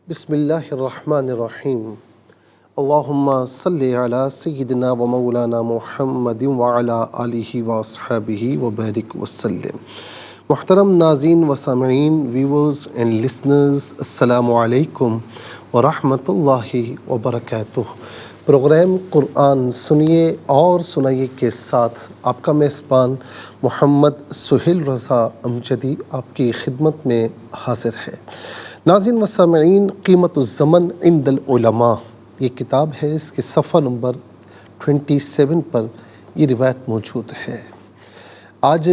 بسم اللہ الرحمن الرحیم اللہم صلی علی سیدنا و مولانا محمد وعلی آلہ واصحابہ وبارک وسلم۔ محترم ناظرین و سامعین، ویورز اینڈ لسنرز، السلام علیکم ورحمۃ اللہ وبرکاتہ۔ پروگرام قرآن سنیے اور سنائیے کے ساتھ آپ کا میزبان محمد سہیل رضا امجدی آپ کی خدمت میں حاضر ہے۔ ناظرین و سامعین، قیمت الزمن عند العلماء یہ کتاب ہے، اس کے صفحہ نمبر 27 پر یہ روایت موجود ہے۔ آج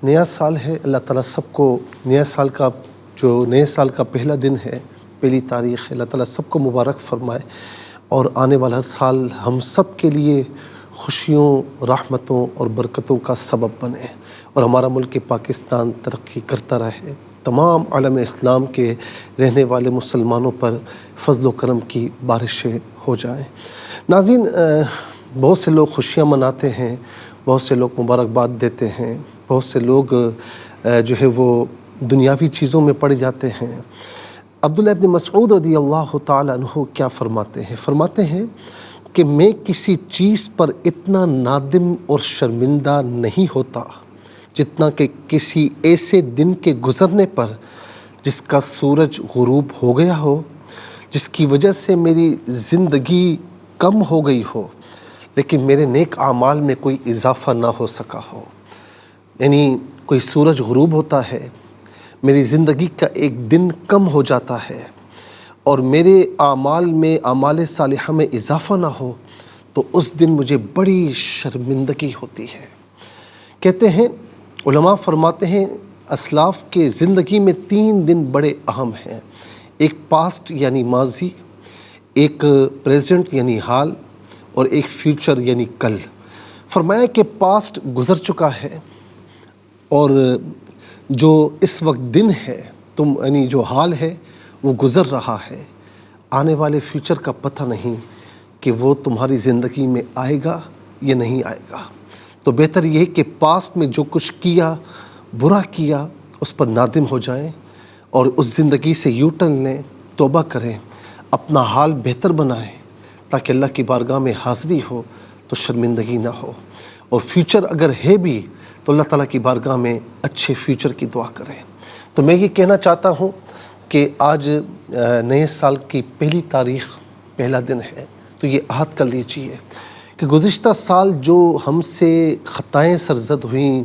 نیا سال ہے، اللہ تعالیٰ سب کو نیا سال کا پہلا دن ہے، پہلی تاریخ ہے، اللہ تعالیٰ سب کو مبارک فرمائے اور آنے والا سال ہم سب کے لیے خوشیوں، رحمتوں اور برکتوں کا سبب بنے اور ہمارا ملک پاکستان ترقی کرتا رہے، تمام عالم اسلام کے رہنے والے مسلمانوں پر فضل و کرم کی بارشیں ہو جائیں۔ ناظرین، بہت سے لوگ خوشیاں مناتے ہیں، بہت سے لوگ مبارکباد دیتے ہیں، بہت سے لوگ جو ہے وہ دنیاوی چیزوں میں پڑ جاتے ہیں۔ عبداللہ ابن مسعود رضی اللہ تعالیٰ عنہ کیا فرماتے ہیں کہ میں کسی چیز پر اتنا نادم اور شرمندہ نہیں ہوتا جتنا کہ کسی ایسے دن کے گزرنے پر جس کا سورج غروب ہو گیا ہو، جس کی وجہ سے میری زندگی کم ہو گئی ہو لیکن میرے نیک اعمال میں کوئی اضافہ نہ ہو سکا ہو۔ یعنی کوئی سورج غروب ہوتا ہے، میری زندگی کا ایک دن کم ہو جاتا ہے اور میرے اعمال میں، اعمال صالحہ میں اضافہ نہ ہو تو اس دن مجھے بڑی شرمندگی ہوتی ہے۔ کہتے ہیں، علماء فرماتے ہیں، اسلاف کے زندگی میں 3 دن بڑے اہم ہیں، ایک پاسٹ یعنی ماضی، ایک پریزنٹ یعنی حال اور ایک فیوچر یعنی کل۔ فرمایا کہ پاسٹ گزر چکا ہے اور جو اس وقت دن ہے یعنی جو حال ہے وہ گزر رہا ہے، آنے والے فیوچر کا پتہ نہیں کہ وہ تمہاری زندگی میں آئے گا یا نہیں آئے گا۔ تو بہتر یہ کہ پاسٹ میں جو کچھ کیا، برا کیا، اس پر نادم ہو جائیں اور اس زندگی سے یو ٹرن لیں، توبہ کریں، اپنا حال بہتر بنائیں تاکہ اللہ کی بارگاہ میں حاضری ہو تو شرمندگی نہ ہو، اور فیوچر اگر ہے بھی تو اللہ تعالیٰ کی بارگاہ میں اچھے فیوچر کی دعا کریں۔ تو میں یہ کہنا چاہتا ہوں کہ آج نئے سال کی پہلی تاریخ، پہلا دن ہے، تو یہ عہد کر لیجیے کہ گزشتہ سال جو ہم سے خطائیں سرزد ہوئیں،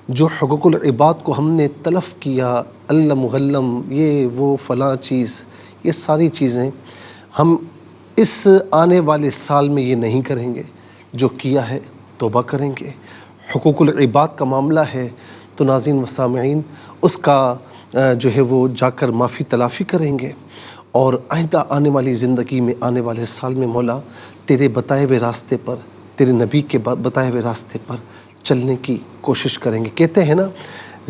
جو حقوق العباد کو ہم نے تلف کیا، علم مغلم، یہ وہ فلاں چیز، یہ ساری چیزیں ہم اس آنے والے سال میں یہ نہیں کریں گے۔ جو کیا ہے توبہ کریں گے۔ حقوق العباد کا معاملہ ہے تو ناظرین و سامعین اس کا جو ہے وہ جا کر معافی تلافی کریں گے اور آئندہ آنے والی زندگی میں، آنے والے سال میں مولا تیرے بتائے ہوئے راستے پر، تیرے نبی کے بتائے ہوئے راستے پر چلنے کی کوشش کریں گے۔ کہتے ہیں نا،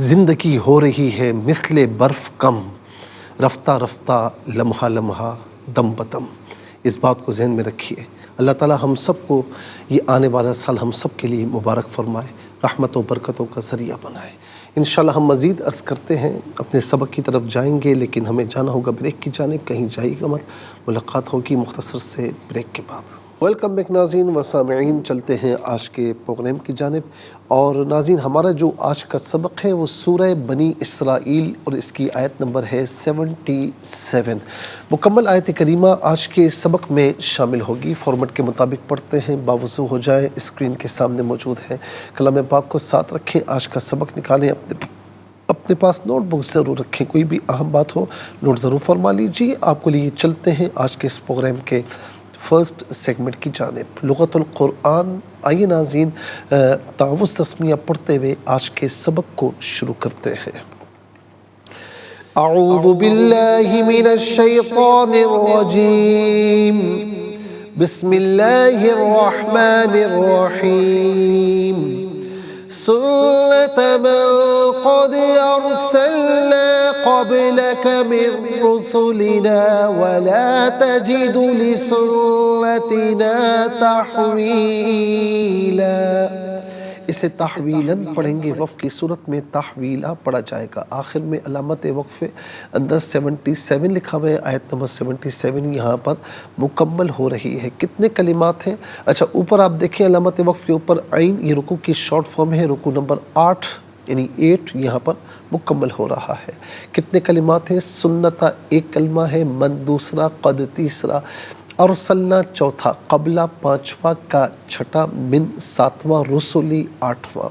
زندگی ہو رہی ہے مثل برف کم، رفتہ رفتہ لمحہ لمحہ دم بدم۔ اس بات کو ذہن میں رکھیے۔ اللہ تعالیٰ ہم سب کو یہ آنے والا سال ہم سب کے لیے مبارک فرمائے، رحمت و برکتوں کا ذریعہ بنائے۔ انشاءاللہ ہم مزید عرض کرتے ہیں، اپنے سبق کی طرف جائیں گے لیکن ہمیں جانا ہوگا بریک کی جانب، کہیں جائیے گا مت، ملاقات ہوگی مختصر سے بریک کے بعد۔ ویلکم بیک ناظرین و سامعین، چلتے ہیں آج کے پروگرام کی جانب۔ اور ناظرین، ہمارا جو آج کا سبق ہے وہ سورہ بنی اسرائیل اور اس کی آیت نمبر ہے 77۔ مکمل آیت کریمہ آج کے سبق میں شامل ہوگی۔ فارمیٹ کے مطابق پڑھتے ہیں، باوضو ہو جائے، اسکرین کے سامنے موجود ہے۔ کلام پاک کو ساتھ رکھیں، آج کا سبق نکالیں، اپنے پاس نوٹ بک ضرور رکھیں، کوئی بھی اہم بات ہو نوٹ ضرور فرما لیجیے۔ آپ کو لیے چلتے ہیں آج کے اس پروگرام کے فرسٹ سیگمنٹ کی جانب، لغت القرآن۔ آئیے ناظرین، تعوذ تسمیہ پڑھتے ہوئے آج کے سبق کو شروع کرتے ہیں۔ اعوذ باللہ من الشیطان الرجیم، بسم اللہ الرحمن الرحیم۔ سنة من قد أرسلنا قبلك من رسلنا ولا تجد لسنتنا تحويلا۔ اسے تحویلاً پڑھیں گے، وقف کی صورت میں تحویلہ پڑھا جائے گا۔ آخر میں علامت وقف اندر 77 لکھا ہوا ہے، آیت نمبر 77 یہاں پر مکمل ہو رہی ہے۔ کتنے کلمات ہیں؟ اچھا اوپر آپ دیکھیں علامت وقف کے اوپر عین، یہ رکوع کی شارٹ فارم ہے، رکوع نمبر 8 یعنی 8 یہاں پر مکمل ہو رہا ہے۔ کتنے کلمات ہیں؟ سنتا ایک کلمہ ہے، من دوسرا، قد تیسرا، ارسلنا چوتھا، قبلہ پانچواں، کا چھٹا، من ساتواں، رسولی آٹھواں،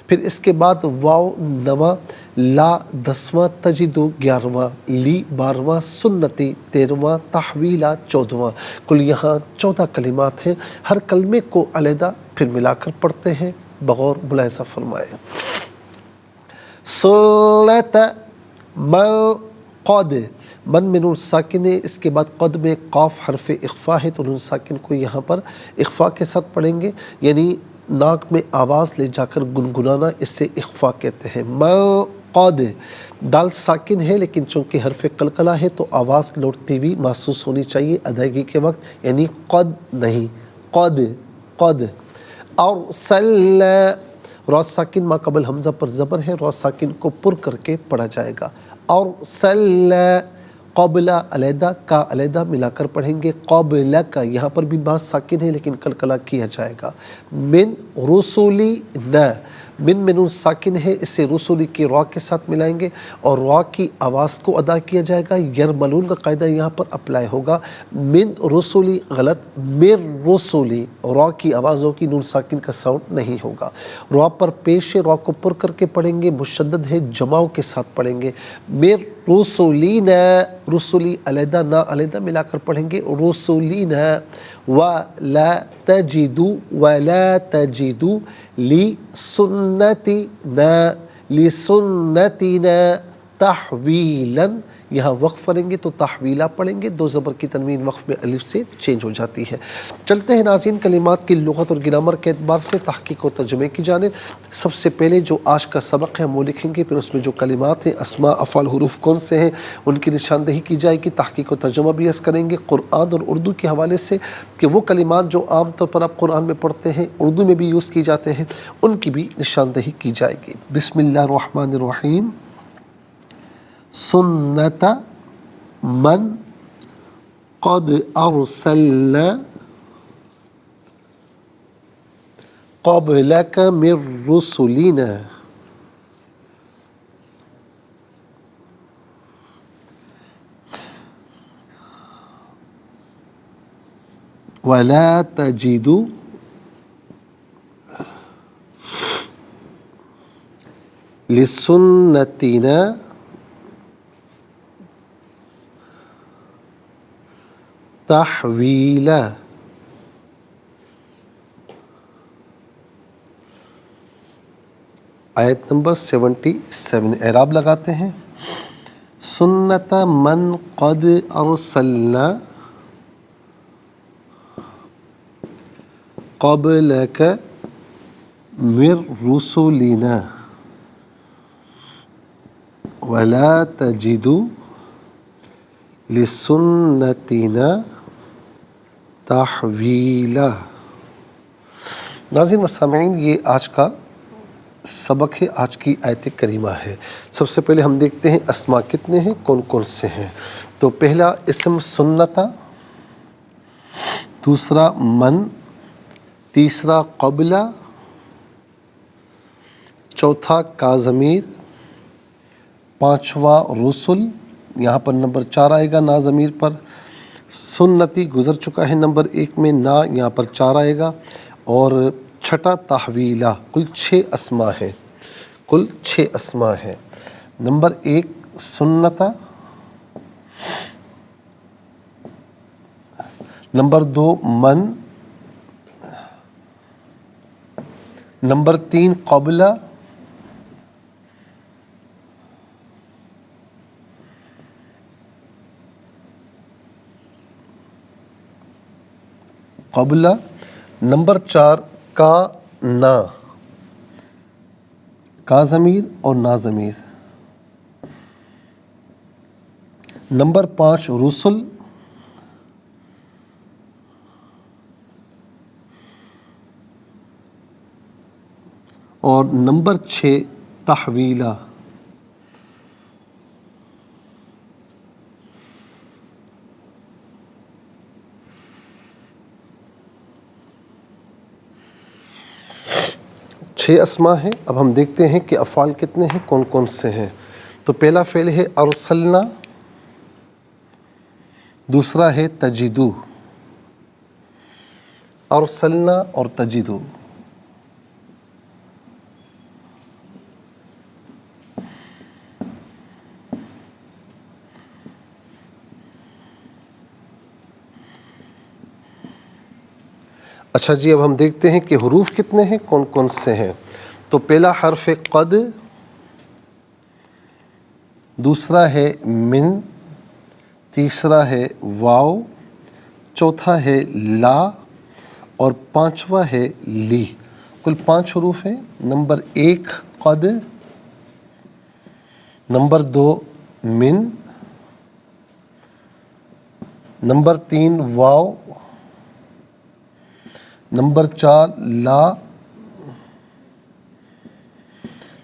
پھر اس کے بعد واو نواں، لا 10واں، تجدو 11واں، لی 12واں، سنتی 13واں، تحویلہ 14واں۔ کل یہاں 14 کلمات ہیں۔ ہر کلمے کو علیحدہ پھر ملا کر پڑھتے ہیں، بغور ملاحظہ فرمائیں۔ سلط من قد، من میں نون ساکن ہے، اس کے بعد قد میں قاف حرف اخفا ہے تو نون ساکن کو یہاں پر اخفا کے ساتھ پڑھیں گے، یعنی ناک میں آواز لے جا کر گنگنانا، اس سے اخفا کہتے ہیں۔ من قد، دال ساکن ہے لیکن چونکہ حرف قلقلہ ہے تو آواز لوٹتی ہوئی محسوس ہونی چاہیے ادائیگی کے وقت، یعنی قد نہیں، قد قد۔ اور را ساکن ما قبل حمزہ پر زبر ہے، را ساکن کو پر کر کے پڑھا جائے گا۔ اور قبلہ علیحدہ، کا علیحدہ ملا کر پڑھیں گے، قبلہ کا، یہاں پر بھی بات ساکن ہے لیکن قلقلہ کیا جائے گا۔ من رسولی نہ، من میں نون ساکن ہے، اسے رسولی کی را کے ساتھ ملائیں گے اور را کی آواز کو ادا کیا جائے گا۔ یرملون کا قاعدہ یہاں پر اپلائی ہوگا۔ من رسولی غلط، من رسولی، را کی آواز ہوگی، نون ساکن کا ساؤنڈ نہیں ہوگا۔ را پر پیش ہے، را کو پر کر کے پڑھیں گے، مشدد ہے، جماؤ کے ساتھ پڑھیں گے۔ من رسولین، رسولی علیحدہ، نا علیحدہ ملا کر پڑھیں گے، رسولین، وَلَا تَجِدُوا، وَلَا تَجِدُوا لِسُنَّتِنَا، لِسُنَّتِنَا تَحْوِيلًا، یہاں وقف پڑھیں گے تو تحویلہ پڑھیں گے، 2 زبر کی تنوین وقف میں الف سے چینج ہو جاتی ہے۔ چلتے ہیں ناظرین کلمات کی لغت اور گرامر کے اعتبار سے تحقیق و ترجمے کی جانب۔ سب سے پہلے جو آج کا سبق ہے ہم وہ لکھیں گے، پھر اس میں جو کلمات ہیں، اسماء، افعال، حروف کون سے ہیں ان کی نشاندہی کی جائے گی، تحقیق و ترجمہ بھی اس کریں گے قرآن اور اردو کے حوالے سے کہ وہ کلمات جو عام طور پر آپ قرآن میں پڑھتے ہیں، اردو میں بھی یوز کی جاتے ہیں، ان کی بھی نشاندہی کی جائے گی۔ بسم اللہ الرحمن الرحیم۔ سنت من قد ارسلنا قبلک من رسلنا، ولا تجد لسنتنا تحویلا۔ آیت نمبر 77، اعراب لگاتے ہیں۔ سنت من قد ارسلنا قبلک من رسلنا ولا تجد لسنتنا تحویلا۔ ناظرین و سامعین، یہ آج کا سبق ہے، آج کی آیت کریمہ ہے۔ سب سے پہلے ہم دیکھتے ہیں اسماء کتنے ہیں، کون کون سے ہیں۔ تو پہلا اسم سنتا، دوسرا من، تیسرا قبلہ، چوتھا کا ضمیر، پانچواں رسل، یہاں پر نمبر 4 آئے گا نا ضمیر پر، سنتی گزر چکا ہے نمبر 1 میں، نا یہاں پر 4 آئے گا، اور چھٹا تحویلہ۔ کل 6 اسماء ہیں، کل 6 اسماء ہیں۔ نمبر 1 سنتا، نمبر 2 من، نمبر 3 قبلہ، قبلہ، نمبر 4 کا نا، کا ضمیر اور نا ضمیر، نمبر 5 رسل، اور نمبر 6 تحویلا۔ چھ اسماء ہیں۔ اب ہم دیکھتے ہیں کہ افعال کتنے ہیں، کون کون سے ہیں۔ تو پہلا فعل ہے ارسلنا، دوسرا ہے تجدو، ارسلنا اور تجدو۔ اچھا جی، اب ہم دیکھتے ہیں کہ حروف کتنے ہیں، کون کون سے ہیں۔ تو پہلا حرف قد، دوسرا ہے من، تیسرا ہے واو، چوتھا ہے لا اور پانچواں ہے لی۔ کل 5 حروف ہیں۔ نمبر 1 قد، نمبر 2 من، نمبر 3 واو، نمبر 4 لا،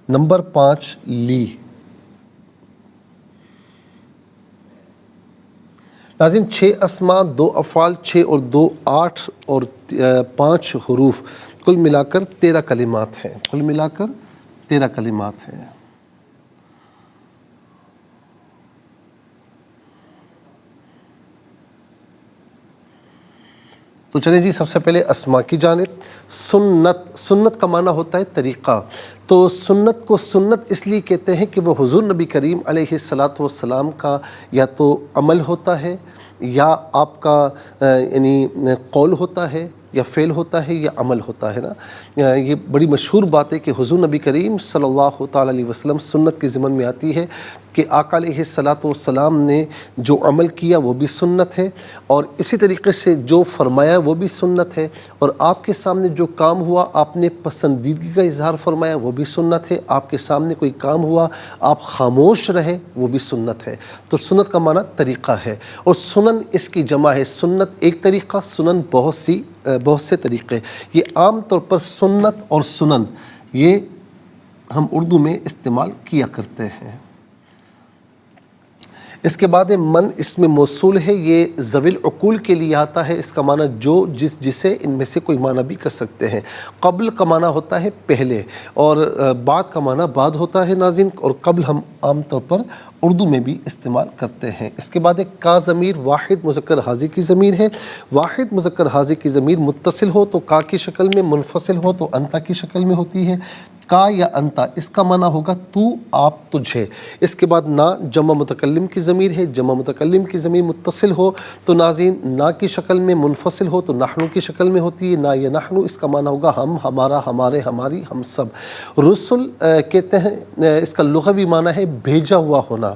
نمبر 5 لی۔ ناظرین 6 اسماء، 2 افعال، 6 اور 2 8 اور 5 حروف، کل ملا کر 13 کلمات ہیں، کل ملا کر 13 کلمات ہیں۔ تو چلیں جی، سب سے پہلے اسماء کی جانب۔ سنت، سنت کا معنی ہوتا ہے طریقہ۔ تو سنت کو سنت اس لیے کہتے ہیں کہ وہ حضور نبی کریم علیہ الصلاۃ والسلام کا یا تو عمل ہوتا ہے، یا آپ کا یعنی قول ہوتا ہے، یا فعل ہوتا ہے، یا عمل ہوتا ہے نا۔ یہ بڑی مشہور بات ہے کہ حضور نبی کریم صلی اللہ تعالیٰ علیہ وسلم سنت کے ضمن میں آتی ہے کہ آقا علیہ الصلاۃ والسلام نے جو عمل کیا وہ بھی سنت ہے، اور اسی طریقے سے جو فرمایا وہ بھی سنت ہے، اور آپ کے سامنے جو کام ہوا آپ نے پسندیدگی کا اظہار فرمایا وہ بھی سنت ہے، آپ کے سامنے کوئی کام ہوا آپ خاموش رہے وہ بھی سنت ہے۔ تو سنت کا معنی طریقہ ہے، اور سنن اس کی جمع ہے۔ سنت ایک طریقہ، سنن بہت سے طریقے۔ یہ عام طور پر سنت اور سنن یہ ہم اردو میں استعمال کیا کرتے ہیں۔ اس کے بعد من اس میں موصول ہے، یہ ذوی العقول کے لیے آتا ہے۔ اس کا معنی جو جسے ان میں سے کوئی معنی بھی کر سکتے ہیں۔ قبل کا معنی ہوتا ہے پہلے، اور بعد کا معنی بعد ہوتا ہے ناظرین، اور قبل ہم عام طور پر اردو میں بھی استعمال کرتے ہیں۔ اس کے بعد ایک کا ضمیر واحد مذکر حاضر کی ضمیر ہے۔ واحد مذکر حاضر کی ضمیر متصل ہو تو کا کی شکل میں، منفصل ہو تو انتا کی شکل میں ہوتی ہے۔ کا یا انتا اس کا معنی ہوگا تو، آپ، تجھے۔ اس کے بعد نا جمع متکلم کی ضمیر ہے۔ جمع متکلم کی ضمیر متصل ہو تو ناظرین نا کی شکل میں، منفصل ہو تو نحنو کی شکل میں ہوتی ہے۔ نا یا نحنو اس کا معنی ہوگا ہم، ہمارا، ہمارے، ہماری، ہم سب۔ رسل کہتے ہیں، اس کا لغوی معنی ہے بھیجا ہوا ہونا۔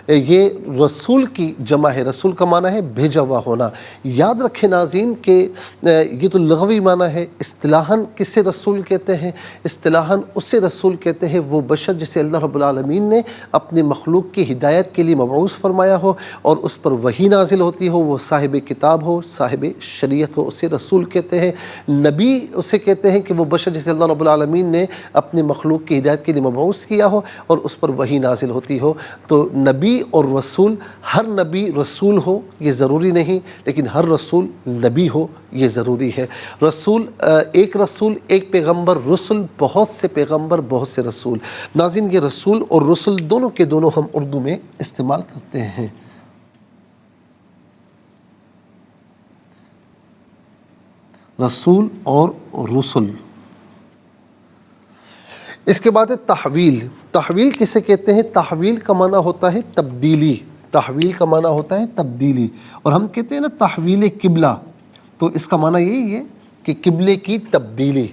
یہ رسول کی جمع ہے، رسول کا معنی ہے بھیجا ہوا ہونا۔ یاد رکھیں ناظرین کہ یہ تو لغوی معنی ہے، اصطلاحاً کسے رسول کہتے ہیں؟ اصطلاحاً اسے رسول کہتے ہیں وہ بشر جسے اللہ رب العالمین نے اپنے مخلوق کی ہدایت کے لیے مبعوث فرمایا ہو اور اس پر وحی نازل ہوتی ہو، وہ صاحب کتاب ہو، صاحب شریعت ہو، اسے رسول کہتے ہیں۔ نبی اسے کہتے ہیں کہ وہ بشر جسے اللہ رب العالمین نے اپنے مخلوق کی ہدایت کے لیے مبعوث کیا ہو اور اس پر وحی نازل ہوتی ہو۔ تو نبی اور رسول، ہر نبی رسول ہو یہ ضروری نہیں، لیکن ہر رسول نبی ہو یہ ضروری ہے۔ رسول ایک پیغمبر، رسل بہت سے پیغمبر، بہت سے رسول۔ ناظرین یہ رسول اور رسل دونوں کے دونوں ہم اردو میں استعمال کرتے ہیں۔ رسول اور رسل۔ اس کے بعد ہے تحویل۔ تحویل کسے کہتے ہیں؟ تحویل کا معنی ہوتا ہے تبدیلی۔ تحویل کا معنی ہوتا ہے تبدیلی، اور ہم کہتے ہیں نا تحویل قبلہ، تو اس کا معنی یہی ہے کہ قبلے کی تبدیلی۔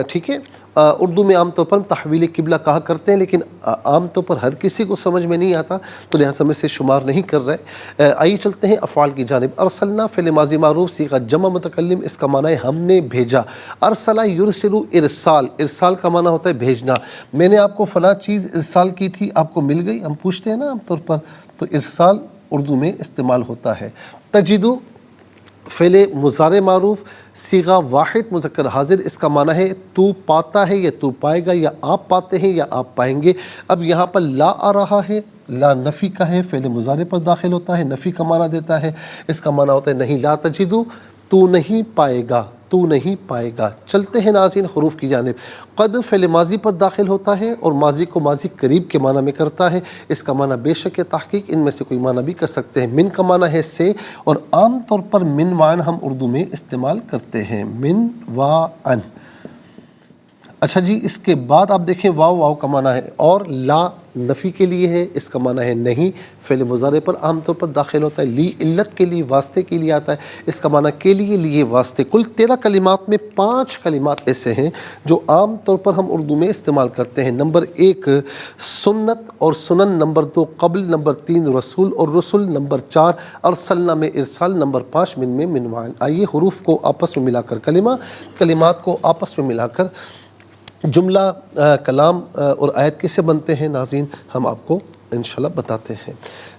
ٹھیک ہے، اردو میں عام طور پر تحویل قبلہ کہا کرتے ہیں، لیکن عام طور پر ہر کسی کو سمجھ میں نہیں آتا، تو لہٰذا ہم اسے شمار نہیں کر رہے۔ آئیے چلتے ہیں افعال کی جانب۔ ارسلنا فعل ماضی معروف صیغہ جمع متکلم، اس کا معنی ہے ہم نے بھیجا۔ ارسلہ یرسلو ارسال، ارسال کا معنی ہوتا ہے بھیجنا۔ میں نے آپ کو فلاں چیز ارسال کی تھی، آپ کو مل گئی، ہم پوچھتے ہیں نا عام طور پر، تو ارسال اردو میں استعمال ہوتا ہے۔ تجدو فعل مضارع معروف صیغہ واحد مذکر حاضر، اس کا معنی ہے تو پاتا ہے یا تو پائے گا، یا آپ پاتے ہیں یا آپ پائیں گے۔ اب یہاں پر لا آ رہا ہے، لا نفی کا ہے، فعل مضارع پر داخل ہوتا ہے، نفی کا معنی دیتا ہے، اس کا معنی ہوتا ہے نہیں، لا تجدو، تو نہیں پائے گا، تو نہیں پائے گا۔ چلتے ہیں ناظرین حروف کی جانب۔ قد فعل ماضی پر داخل ہوتا ہے اور ماضی کو ماضی قریب کے معنی میں کرتا ہے، اس کا معنی بے شک تحقیق ان میں سے کوئی معنی بھی کر سکتے ہیں۔ من کا معنی ہے سے، اور عام طور پر من وعن ہم اردو میں استعمال کرتے ہیں، من وعن۔ اچھا جی، اس کے بعد آپ دیکھیں واو، واو کا معنی ہے اور، لا نفی کے لیے ہے، اس کا معنی ہے نہیں، فعل مضارع پر عام طور پر داخل ہوتا ہے، لی علت کے لیے، واسطے کے لیے آتا ہے، اس کا معنی کے لیے، لیے، واسطے۔ کل 13 کلمات میں 5 کلمات ایسے ہیں جو عام طور پر ہم اردو میں استعمال کرتے ہیں۔ نمبر 1 سنت اور سنن، نمبر 2 قبل، نمبر 3 رسول اور رسل، نمبر 4 ارسلنا میں ارسال، نمبر 5 من میں منوان۔ آئیے حروف کو آپس میں ملا کر، کلمات کو آپس میں ملا کر جملہ، کلام اور آیت کیسے بنتے ہیں ناظرین، ہم آپ کو انشاءاللہ بتاتے ہیں۔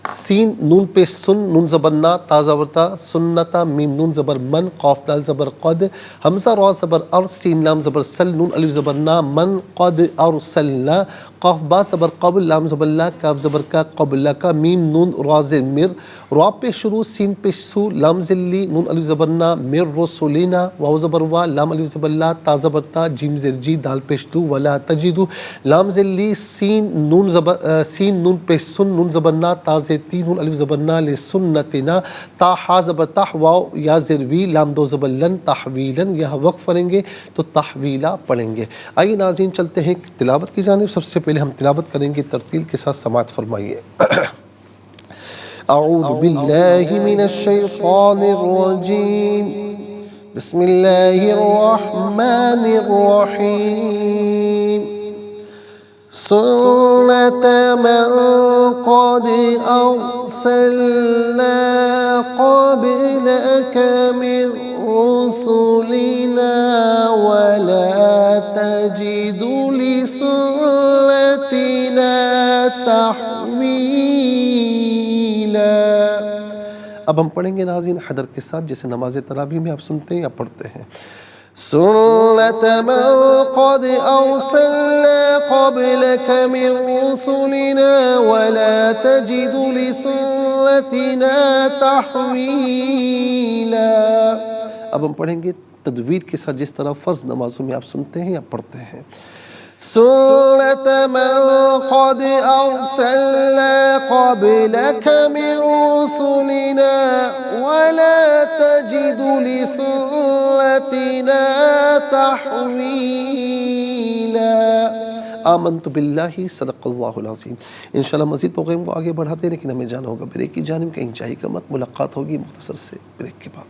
سین نون پہ سن، نون زبر نا، تا زبر تا، سنتا، میم نون زبر من، قاف دال زبر قد، حمزہ را زبر ار، سین لام زبر سل، نون الف زبر نا، من قد ارسلنا، قاف با زبر قبل، لام زبر لا، کاف زبر کا، قبل کا، میم نون را زر مر، را پہ شروع، سین پہ سو، لام ذلی، نون الف زبر نا، مر رسولینا، واو زبر وا، لام الف زبر لا، تا زبر تا، جیم زر جی، دال پیش دو، ولا تجدو، لام ذلی، سین نون زبر، سین نون پہ سن، نون زبر نا، تا زر تی، نون الف زبر نا، لسنتنا، تا ہا زبر تح، واو یا زر وی، لام دو زبر لن، تحویلن، یہاں وقف پڑھیں گے تو تحویلا پڑھیں گے۔ آئیے ناظرین چلتے ہیں تلاوت کی جانب۔ سب سے پہلے ہم تلاوت کریں گے، ترتیل کے ساتھ سماعت فرمائیے۔ اعوذ باللہ من الشیطان الرجیم، بسم اللہ الرحمن الرحیم۔ سنت من قد ارسلنا قبلك من رسلنا ولا تجد لسنتنا تحویلا۔ اب ہم پڑھیں گے ناظرین حدر کے ساتھ، جیسے نماز تراویح میں آپ سنتے ہیں یا پڑھتے ہیں۔ سنت من قد ارسلنا قبلك من رسلنا ولا تجد لسنتنا تحویلا۔ اب ہم پڑھیں گے تدویر کے ساتھ، جس طرح فرض نمازوں میں آپ سنتے ہیں یا پڑھتے ہیں۔ سنت من قد ارسلنا قبلك من رسلنا ولا تجد لسنتنا تحویلا۔ آمنت باللہ، صدق اللہ العظیم۔ انشاءاللہ مزید پروگرام کو آگے بڑھاتے ہیں، لیکن ہمیں جانا ہوگا بریک کی جانب، کہیں جائے گا مت، ملاقات ہوگی مختصر سے بریک کے بعد۔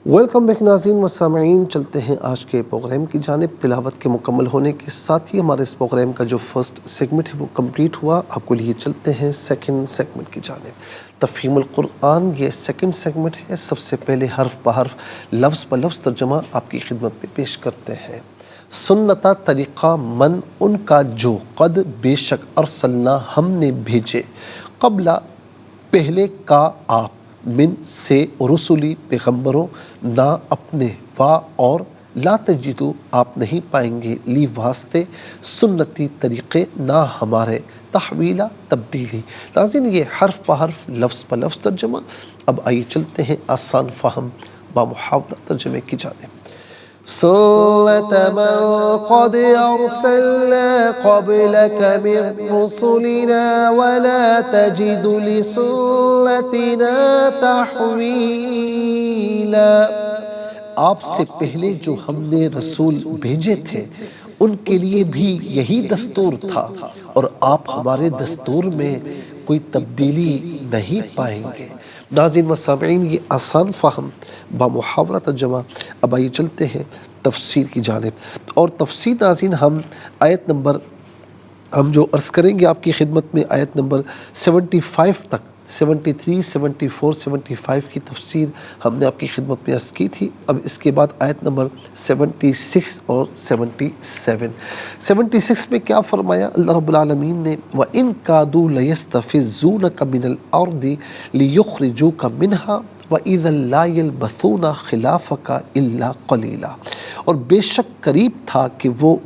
ویلکم بیک ناظرین و سامعین، چلتے ہیں آج کے پروگرام کی جانب۔ تلاوت کے مکمل ہونے کے ساتھ ہی ہمارے اس پروگرام کا جو فرسٹ سیگمنٹ ہے وہ کمپلیٹ ہوا۔ آپ کو لیے چلتے ہیں سیکنڈ سیگمنٹ کی جانب۔ تفہیم القرآن یہ سیکنڈ سیگمنٹ ہے۔ سب سے پہلے حرف بحرف، لفظ بہ لفظ ترجمہ آپ کی خدمت میں پیش کرتے ہیں۔ سنتا طریقہ، من ان کا جو، قد بے شک، ارسلنا ہم نے بھیجے، قبلہ پہلے، کا آپ، من سے، رسولی پیغمبروں، نہ اپنے، وا اور، لا تجدو آپ نہیں پائیں گے، لی واسطے، سنتی طریقے، نہ ہمارے، تحویلا تبدیلی۔ ناظرین یہ حرف بحرف لفظ بہ لفظ ترجمہ۔ اب آئیے چلتے ہیں آسان فہم با محاورہ ترجمے کی جانب۔ سنت من قد ارسلنا قبلك من رسلنا ولا تجد لسنتنا تحویلا۔ آپ سے پہلے جو ہم نے رسول بھیجے تھے ان کے لیے بھی یہی دستور تھا، اور آپ ہمارے دستور میں کوئی تبدیلی نہیں پائیں گے۔ ناظرین و سامعین یہ آسان فہم با محاورہ ترجمہ۔ اب آئیے چلتے ہیں تفسیر کی جانب، اور تفسیر ناظرین ہم آیت نمبر، ہم جو عرض کریں گے آپ کی خدمت میں آیت نمبر 75 تک، 73 74 75 کی تفسیر ہم نے آپ کی خدمت میں عرض کی تھی۔ اب اس کے بعد آیت نمبر 76 اور 77۔ 76 میں کیا فرمایا اللہ رب العالمین نے؟ وَإِن كَادُوا لَيَسْتَفِزُّونَكَ مِنَ الْأَرْضِ لِيُخْرِجُوكَ مِنْهَا، وَإِذًا لَا يَلْبَثُونَ خِلَافَكَ إِلَّا قَلِيلًا، اور بے شک قریب تھا کہ وہ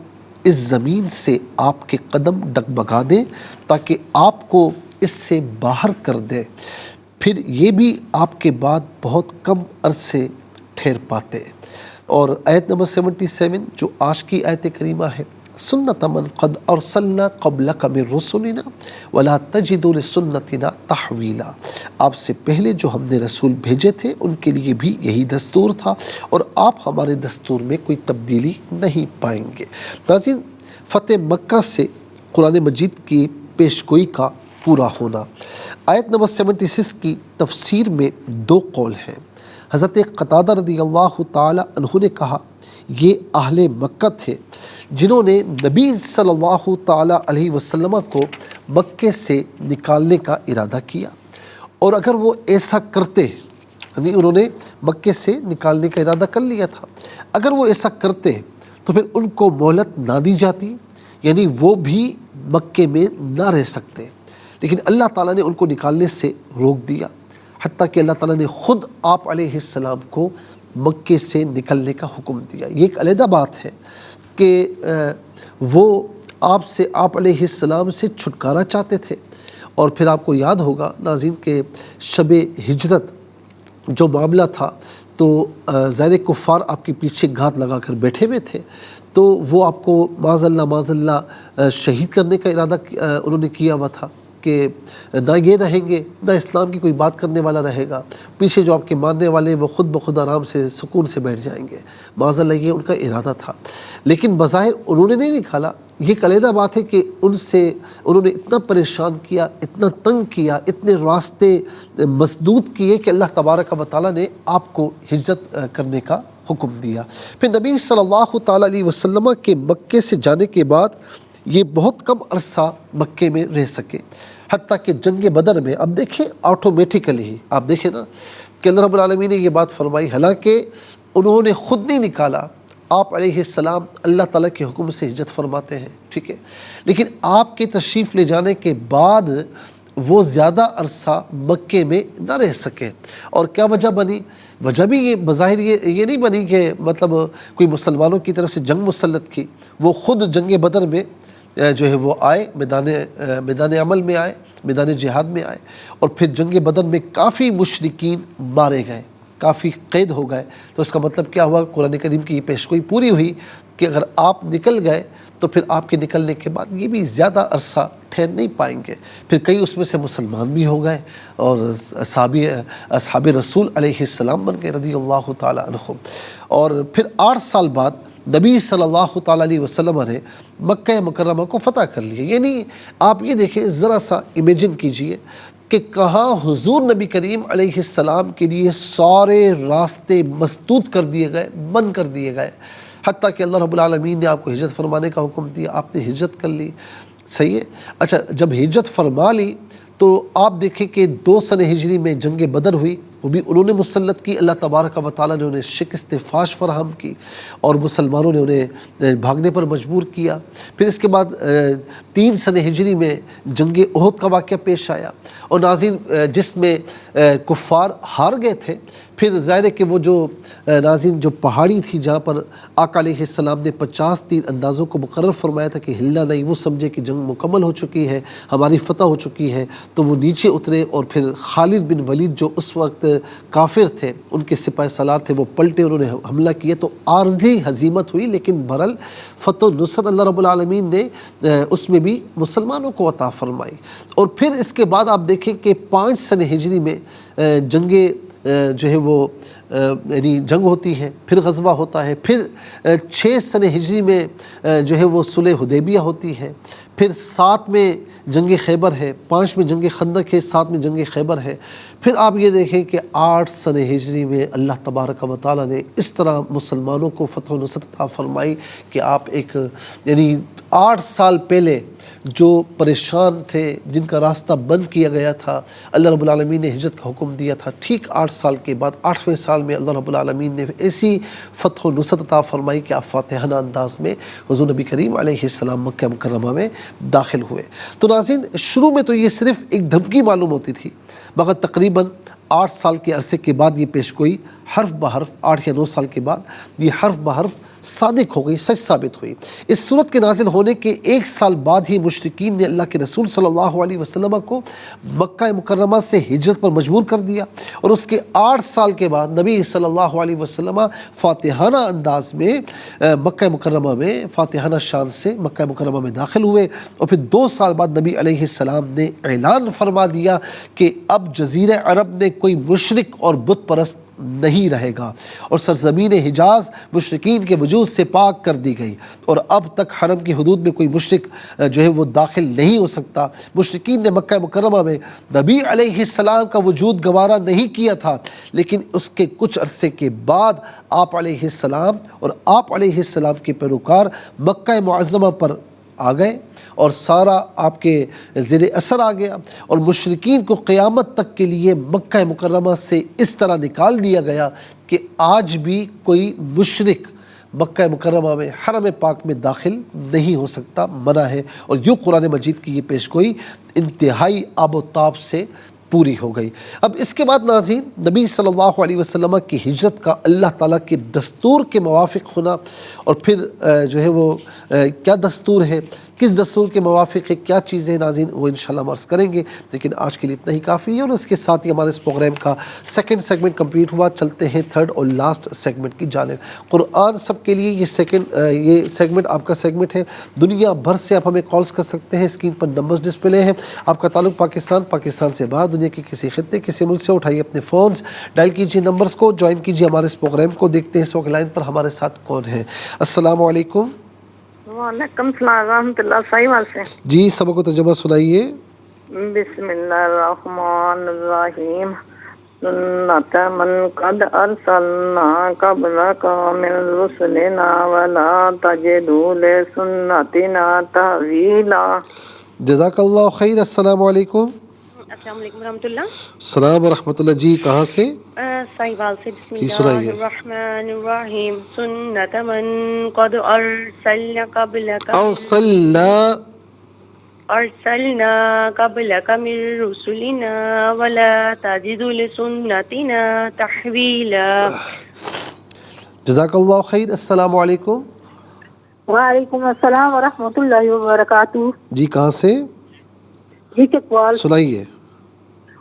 اس زمین سے آپ کے قدم ڈگمگا دیں تاکہ آپ کو اس سے باہر کر دیں، پھر یہ بھی آپ کے بعد بہت کم عرصے ٹھہر پاتے۔ اور آیت نمبر 77 جو آج کی آیت کریمہ ہے، سنت من قد ارسلنا قبلک من رسلنا ولا تجد لسنتنا تحویلا، آپ سے پہلے جو ہم نے رسول بھیجے تھے ان کے لیے بھی یہی دستور تھا اور آپ ہمارے دستور میں کوئی تبدیلی نہیں پائیں گے۔ ناظرین، فتح مکہ سے قرآن مجید کی پیشگوئی کا پورا ہونا۔ آیت نمبر 76 کی تفسیر میں دو قول ہیں۔ حضرت قتادہ رضی اللہ تعالی عنہ نے کہا یہ اہل مکہ تھے جنہوں نے نبی صلی اللہ تعالی علیہ وسلم کو مکے سے نکالنے کا ارادہ کیا، اور اگر وہ ایسا کرتے، یعنی انہوں نے مکے سے نکالنے کا ارادہ کر لیا تھا، اگر وہ ایسا کرتے تو پھر ان کو مہلت نہ دی جاتی، یعنی وہ بھی مکے میں نہ رہ سکتے، لیکن اللہ تعالیٰ نے ان کو نکالنے سے روک دیا، حتیٰ کہ اللہ تعالیٰ نے خود آپ علیہ السلام کو مکے سے نکلنے کا حکم دیا۔ یہ ایک علیحدہ بات ہے کہ وہ آپ علیہ السلام سے چھٹکارا چاہتے تھے، اور پھر آپ کو یاد ہوگا ناظرین کہ شب ہجرت جو معاملہ تھا تو ظاہر کفار آپ کے پیچھے گھات لگا کر بیٹھے ہوئے تھے، تو وہ آپ کو معاذ اللہ شہید کرنے کا ارادہ انہوں نے کیا ہوا تھا کہ نہ یہ رہیں گے نہ اسلام کی کوئی بات کرنے والا رہے گا، پیچھے جو آپ کے ماننے والے وہ خود بخود آرام سے سکون سے بیٹھ جائیں گے، معاذ اللہ یہ ان کا ارادہ تھا، لیکن بظاہر انہوں نے نہیں نکالا۔ یہ ایک علیحدہ بات ہے کہ انہوں نے اتنا پریشان کیا، اتنا تنگ کیا، اتنے راستے مسدود کیے کہ اللہ تبارک و تعالیٰ نے آپ کو ہجرت کرنے کا حکم دیا۔ پھر نبی صلی اللہ تعالیٰ علیہ وسلم کے مکے سے جانے کے بعد یہ بہت کم عرصہ مکے میں رہ سکے، حتیٰ کہ جنگ بدر میں اب دیکھیں آٹومیٹیکلی ہی آپ دیکھیں نا کہ اللہ رب العالمین نے یہ بات فرمائی، حالانکہ انہوں نے خود نہیں نکالا، آپ علیہ السلام اللہ تعالیٰ کے حکم سے ہجرت فرماتے ہیں، ٹھیک ہے، لیکن آپ کے تشریف لے جانے کے بعد وہ زیادہ عرصہ مکے میں نہ رہ سکے، اور کیا وجہ بنی؟ وجہ بھی یہ بظاہر یہ نہیں بنی کہ مطلب کوئی مسلمانوں کی طرف سے جنگ مسلط کی، وہ خود جنگ بدر میں جو ہے وہ آئے، میدان عمل میں آئے، میدان جہاد میں آئے، اور پھر جنگ بدر میں کافی مشرکین مارے گئے، کافی قید ہو گئے۔ تو اس کا مطلب کیا ہوا؟ قرآن کریم کی یہ پیشگوئی پوری ہوئی کہ اگر آپ نکل گئے تو پھر آپ کے نکلنے کے بعد یہ بھی زیادہ عرصہ ٹھہر نہیں پائیں گے، پھر کئی اس میں سے مسلمان بھی ہو گئے اور اصحاب رسول علیہ السلام بن گئے رضی اللہ تعالیٰ عنہم۔ اور پھر 8 سال بعد نبی صلی اللہ تعالیٰ علیہ وسلم نے مکہ مکرمہ کو فتح کر لیا۔ یعنی آپ یہ دیکھیں، ذرا سا امیجن کیجئے کہ کہاں حضور نبی کریم علیہ السلام کے لیے سارے راستے مسدود کر دیے گئے، بند کر دیے گئے، حتیٰ کہ اللہ رب العالمین نے آپ کو ہجرت فرمانے کا حکم دیا، آپ نے ہجرت کر لی، صحیح ہے۔ اچھا، جب ہجرت فرما لی تو آپ دیکھیں کہ 2 سن ہجری میں جنگ بدر ہوئی، وہ بھی انہوں نے مسلط کی، اللہ تبارک و تعالیٰ نے انہیں شکست فاش فراہم کی اور مسلمانوں نے انہیں بھاگنے پر مجبور کیا۔ پھر اس کے بعد 3 سن ہجری میں جنگ احد کا واقعہ پیش آیا، اور ناظرین جس میں کفار ہار گئے تھے۔ پھر ظاہر ہے کہ وہ جو ناظرین جو پہاڑی تھی جہاں پر آقا علیہ السلام نے 50 تیر اندازوں کو مقرر فرمایا تھا کہ ہلنا نہیں، وہ سمجھے کہ جنگ مکمل ہو چکی ہے، ہماری فتح ہو چکی ہے، تو وہ نیچے اترے، اور پھر خالد بن ولید جو اس وقت کافر تھے، ان کے سپاہ سالار تھے، وہ پلٹے، انہوں نے حملہ کیا، تو عارضی ہزیمت ہوئی، لیکن بہرحال فتح و نصرت اللہ رب العالمین نے اس میں بھی مسلمانوں کو عطا فرمائی۔ اور پھر اس کے بعد آپ دیکھیں کہ 5 سن ہجری میں جنگ جو ہے وہ یعنی جنگ ہوتی ہے، پھر غزوہ ہوتا ہے، پھر 6 سن ہجری میں جو ہے وہ صلح حدیبیہ ہوتی ہے، پھر 7 میں جنگ خیبر ہے، 5 میں جنگ خندق ہے، 7 میں جنگ خیبر ہے۔ پھر آپ یہ دیکھیں کہ 8 سن ہجری میں اللہ تبارک و تعالیٰ نے اس طرح مسلمانوں کو فتح و نصرت عطا فرمائی کہ آپ ایک یعنی 8 سال پہلے جو پریشان تھے، جن کا راستہ بند کیا گیا تھا، اللہ رب العالمین نے ہجرت کا حکم دیا تھا، ٹھیک 8 سال کے بعد 8ویں سال میں اللہ رب العالمین نے ایسی فتح و نصرت عطا فرمائی کہ آپ فاتحانہ انداز میں حضور نبی کریم علیہ السلام مکہ مکرمہ میں داخل ہوئے۔ تو ناظرین، شروع میں تو یہ صرف ایک دھمکی معلوم ہوتی تھی، مگر تقریباً تقریباً 8 سال کے عرصے کے بعد یہ پیش گوئی حرف بحرف 8 یا 9 سال کے بعد یہ حرف بحرف صادق ہو گئی، سچ ثابت ہوئی۔ اس صورت کے نازل ہونے کے 1 سال بعد ہی مشرکین نے اللہ کے رسول صلی اللہ علیہ وسلم کو مکہ مکرمہ سے ہجرت پر مجبور کر دیا، اور اس کے 8 سال کے بعد نبی صلی اللہ علیہ وسلم فاتحانہ انداز میں مکہ مکرمہ میں فاتحانہ شان سے مکہ مکرمہ میں داخل ہوئے، اور پھر 2 سال بعد نبی علیہ السلام نے اعلان فرما دیا کہ اب جزیرہ عرب میں کوئی مشرک اور بت پرست نہیں رہے گا، اور سرزمین حجاز مشرکین کے وجود سے پاک کر دی گئی، اور اب تک حرم کی حدود میں کوئی مشرک جو ہے وہ داخل نہیں ہو سکتا۔ مشرکین نے مکہ مکرمہ میں نبی علیہ السلام کا وجود گوارا نہیں کیا تھا، لیکن اس کے کچھ عرصے کے بعد آپ علیہ السلام اور آپ علیہ السلام کے پیروکار مکہ معظمہ پر آ گئے، اور سارا آپ کے زیر اثر آ گیا، اور مشرکین کو قیامت تک کے لیے مکہ مکرمہ سے اس طرح نکال دیا گیا کہ آج بھی کوئی مشرک مکہ مکرمہ میں حرم پاک میں داخل نہیں ہو سکتا، منع ہے۔ اور یوں قرآن مجید کی یہ پیش گوئی انتہائی آب و تاب سے پوری ہو گئی۔ اب اس کے بعد ناظرین، نبی صلی اللہ علیہ وسلم کی ہجرت کا اللہ تعالیٰ کے دستور کے موافق ہونا، اور پھر جو ہے وہ کیا دستور ہے، کس دستور کے موافق ہے، کیا چیزیں ناظرین، وہ انشاءاللہ ہم عرض کریں گے، لیکن آج کے لیے اتنا ہی کافی ہے۔ اور اس کے ساتھ ہی ہمارے اس پروگرام کا 2nd سیگمنٹ کمپلیٹ ہوا، چلتے ہیں 3rd اور لاسٹ سیگمنٹ کی جانب۔ قرآن سب کے لیے یہ سیگمنٹ آپ کا سیگمنٹ ہے۔ دنیا بھر سے آپ ہمیں کالز کر سکتے ہیں، اسکرین پر نمبرز ڈسپلے ہیں۔ آپ کا تعلق پاکستان سے باہر دنیا کے کسی خطے کسی ملک سے، اٹھائیے اپنے فونز، ڈائل کیجیے نمبرز کو، جوائن کیجیے ہمارے اس پروگرام کو۔ دیکھتے ہیں اس وقت لائن پر ہمارے ساتھ کون ہے۔ السلام علیکم۔ وعلیکم السلام ورحمۃ اللہ، صحیح مال سے جی، سبق و ترجمہ سنائیے۔ بسم اللہ الرحمن الرحیم۔ سنت من قد ارسلنا قبلک من رسلنا ولا تجد لسنتنا تحویلا۔ جزاک اللہ خیر۔ السلام علیکم۔ السلام علیکم ورحمۃ اللہ۔ السلام ورحمۃ اللہ۔ جی، کہاں سے؟ صحیحوال سے۔ بسم جی، اللہ سنائیے۔ الرحمن الرحیم۔ سنت من قد ارسلنا قبلک ارسلنا قبلک من رسلنا ولا تجد لسنتنا تحویلا۔ جزاک اللہ خیر۔ السلام علیکم۔ وعلیکم السلام ورحمۃ اللہ وبرکاتہ۔ جی، کہاں سے؟ جی، چکوال۔ سنائیے۔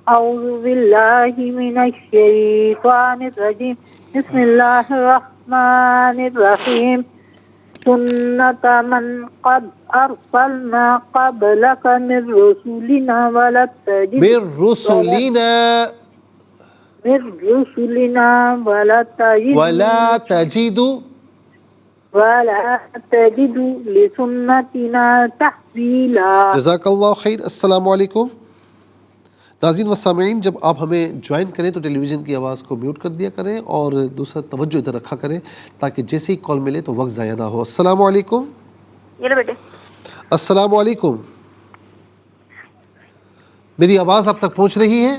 اعوذ باللہ من الشیطان الرجیم، بسم اللہ الرحمن الرحیم۔ سنت من قد ارسلنا قبلک من رسولنا ولا تجد ولا تجد لسنتنا تحویلا۔ جزاک اللہ خیر۔ السلام علیکم۔ ناظرین و سامعین، جب آپ ہمیں جوائن کریں تو ٹیلی ویژن کی آواز کو میوٹ کر دیا کریں، اور دوسرا توجہ ادھر رکھا کریں تاکہ جیسے ہی کال ملے تو وقت ضائع نہ ہو۔ السلام علیکم۔ یہ لو بیٹے۔ السلام علیکم۔ میری آواز آپ تک پہنچ رہی ہے؟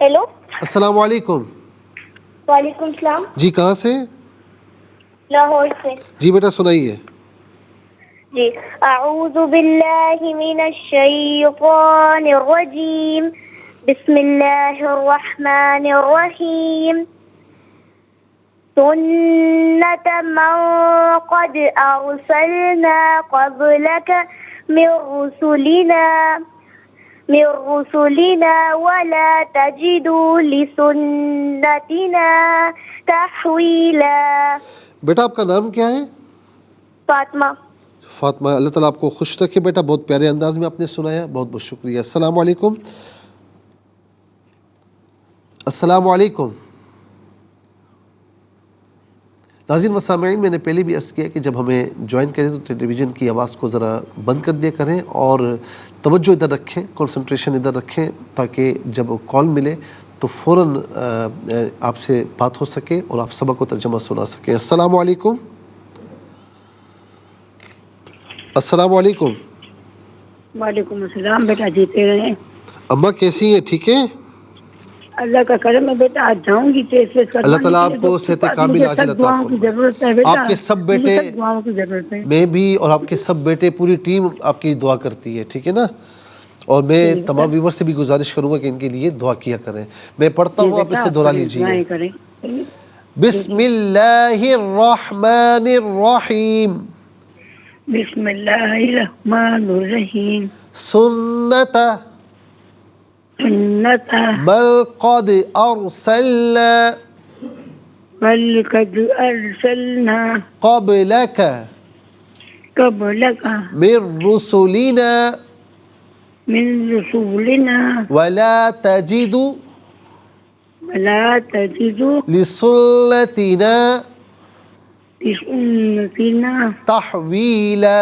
ہیلو، السلام علیکم۔ وعلیکم السلام۔ جی، کہاں سے؟ لاہور سے۔ جی بیٹا، سنائیے۔ جی، اعوذ باللہ من الشیطان الرجیم، بسم اللہ الرحمن الرحیم۔ سنت من قد ارسلنا قبلک من رسلنا ولا تجد لسنتنا تحویلا۔ بیٹا، آپ کا نام کیا ہے؟ فاطمہ۔ فاطمہ، اللہ تعالیٰ آپ کو خوش رکھے بیٹا، بہت پیارے انداز میں آپ نے سنایا، بہت بہت شکریہ۔ السلام علیکم۔ السلام علیکم۔ ناظرین و سامعین، میں نے پہلے بھی عرض کیا کہ جب ہمیں جوائن کریں تو ٹیلی ویژن کی آواز کو ذرا بند کر دیا کریں، اور توجہ ادھر رکھیں، کنسنٹریشن ادھر رکھیں، تاکہ جب کال ملے تو فوراً آپ سے بات ہو سکے اور آپ سبق و ترجمہ سنا سکیں۔ السلام علیکم۔ السلام علیکم۔ وعلیکم السلام۔ بیٹا جیتے رہیں۔ اماں کیسی ہیں؟ ٹھیک ہیں؟ اللہ کا کرم ہے بیٹا، آج جاؤں گی ٹیسٹ کروانے۔ اللہ تعالیٰ آپ کو صحت کامل عاجل عطا فرمائے۔ آپ کے سب بیٹے، دعاؤں کی ضرورت ہے۔ میں بھی اور آپ کے سب بیٹے، پوری ٹیم آپ کی دعا کرتی ہے، ٹھیک ہے نا؟ اور میں تمام ویور سے بھی گزارش کروں گا کہ ان کے لیے دعا کیا کریں. میں پڑھتا ہوں، آپ اسے دہرا لیجیے. بسم اللہ الرحمن الرحیم. بسم اللہ الرحمن الرحیم. سنت سنت بل قد ارسلنا بل قد ارسلنا قبلک قبلک من رسلنا من رسولنا ولا تجد ولا تجد لسنتنا لسنتنا تحویلا.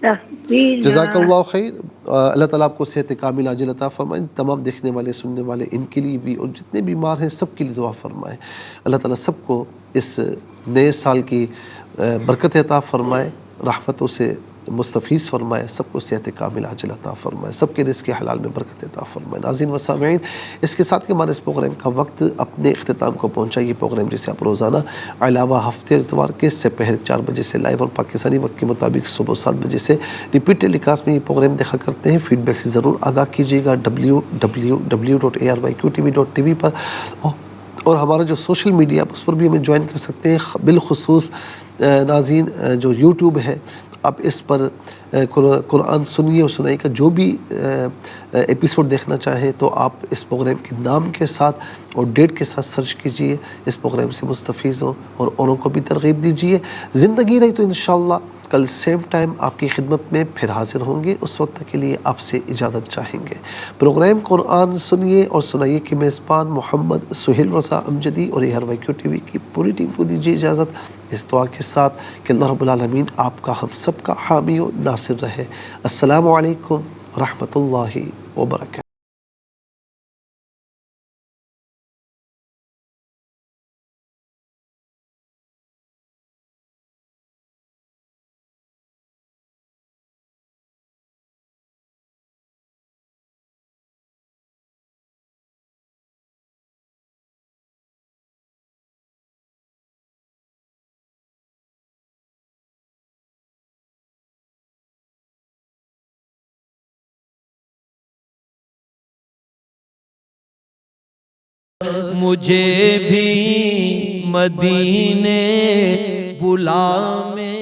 تحویلا. جزاک اللہ خیر. اللہ تعالیٰ آپ کو صحت کامل عاجل عطا فرمائے. تمام دیکھنے والے سننے والے ان کے لیے بھی اور جتنے بیمار ہیں سب کے لیے دعا فرمائے. اللہ تعالیٰ سب کو اس نئے سال کی برکت عطا فرمائے، رحمتوں سے مستفیض فرمائے، سب کو صحت کامل عاجل عطا فرمائے، سب کے رزق حلال میں برکت عطا فرمائے. ناظرین و سامعین، اس کے ساتھ کہ ہمارے اس پروگرام کا وقت اپنے اختتام کو پہنچا. یہ پروگرام جسے آپ روزانہ علاوہ ہفتے اتوار کے سپہر 4 بجے سے لائیو اور پاکستانی وقت کے مطابق صبح 7 بجے سے ریپیٹ ٹیلی کاسٹ میں یہ پروگرام دیکھا کرتے ہیں. فیڈ بیک سے ضرور آگاہ کیجیے گا www.arYQTV.tv پر، اور ہمارا جو سوشل میڈیا اس پر بھی ہمیں جوائن کر سکتے ہیں. بالخصوص ناظرین جو یوٹیوب ہے، آپ اس پر قرآن سنیے اور سنائی کا جو بھی ایپیسوڈ دیکھنا چاہیں تو آپ اس پروگرام کے نام کے ساتھ اور ڈیٹ کے ساتھ سرچ کیجئے. اس پروگرام سے مستفیض ہوں اور اوروں کو بھی ترغیب دیجئے. زندگی رہی تو انشاءاللہ کل سیم ٹائم آپ کی خدمت میں پھر حاضر ہوں گے. اس وقت کے لیے آپ سے اجازت چاہیں گے. پروگرام قرآن سنیے اور سنائیے کے میزبان محمد سہیل رضا امجدی اور ARYQTV کی پوری ٹیم کو دیجیے اجازت، اس دعا کے ساتھ کہ اللہ رب العالمین آپ کا ہم سب کا حامی و ناصر رہے. السلام علیکم ورحمۃ اللہ وبرکاتہ. مجھے بھی مدینے بلا میں